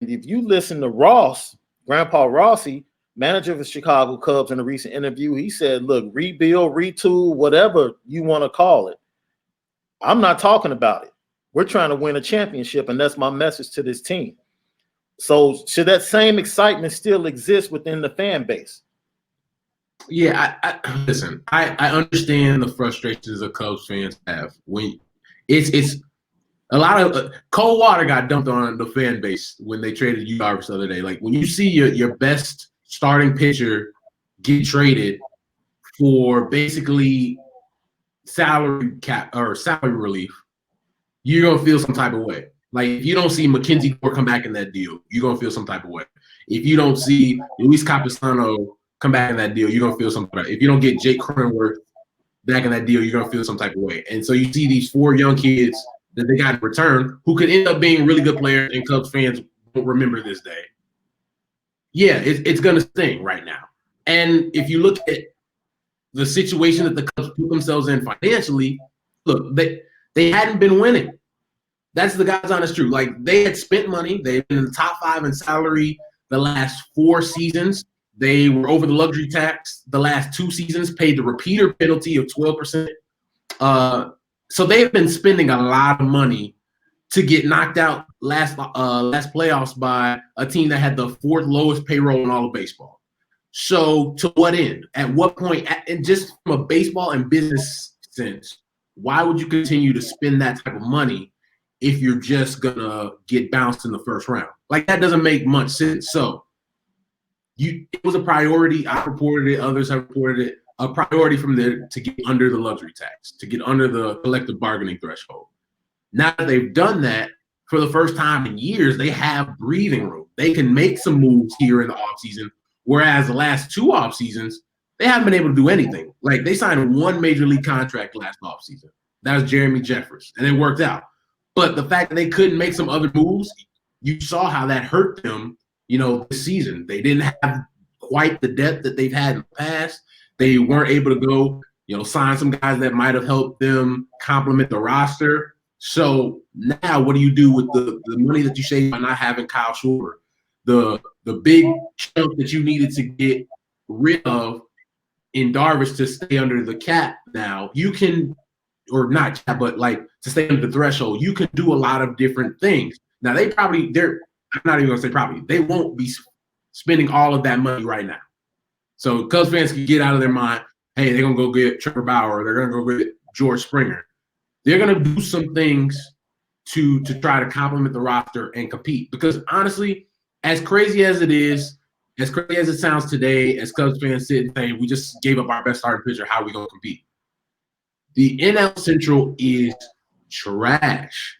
if you listen to Ross, Grandpa Rossi, manager of the Chicago Cubs, in a recent interview, he said, look, rebuild, retool, whatever you want to call it. I'm not talking about it. We're trying to win a championship, and that's my message to this team. So should that same excitement still exist within the fan base? Yeah, listen, I understand the frustrations that Cubs fans have. When it's a lot of cold water got dumped on the fan base when they traded Yu Darvish the other day. Like when you see your best starting pitcher get traded for basically salary cap or salary relief, you're gonna feel some type of way. Like if you don't see Mackenzie Gore come back in that deal, you're gonna feel some type of way. If you don't see Luis Campusano come back in that deal, you're gonna feel some type of way. If you don't get Jake Cronenworth back in that deal, you're gonna feel some type of way. And so you see these 4 young kids that they got in return who could end up being really good players, and Cubs fans won't remember this day. Yeah, it's gonna sting right now. And if you look at the situation that the Cubs put themselves in financially, look, they hadn't been winning. That's the God's honest truth. Like they had spent money. They've been in the top 5 in salary the last 4 seasons. They were over the luxury tax the last 2 seasons, paid the repeater penalty of 12%. So they've been spending a lot of money to get knocked out last playoffs by a team that had the 4th lowest payroll in all of baseball. So to what end? At what point? And just from a baseball and business sense, why would you continue to spend that type of money if you're just gonna get bounced in the first round? Like that doesn't make much sense. So it was a priority. I reported it. Others have reported it. A priority from there to get under the luxury tax, to get under the collective bargaining threshold. Now that they've done that for the first time in years, they have breathing room. They can make some moves here in the offseason, whereas the last 2 off seasons, they haven't been able to do anything. Like they signed 1 major league contract last offseason. That was Jeremy Jeffress, and it worked out. But the fact that they couldn't make some other moves, you saw how that hurt them, this season. They didn't have quite the depth that they've had in the past. They weren't able to go, sign some guys that might have helped them complement the roster. So now what do you do with the money that you saved by not having Kyle Schwarber? The big chunk that you needed to get rid of in Darvish to stay under the cap now, you can, or not cap, but like to stay under the threshold, you can do a lot of different things. Now I'm not even gonna say probably, they won't be spending all of that money right now. So Cubs fans can get out of their mind, hey, they're going to go get Trevor Bauer, they're going to go get George Springer. They're going to do some things to try to complement the roster and compete. Because honestly, as crazy as it is, as crazy as it sounds today, as Cubs fans sit and say, we just gave up our best starting pitcher, how are we going to compete? The NL Central is trash.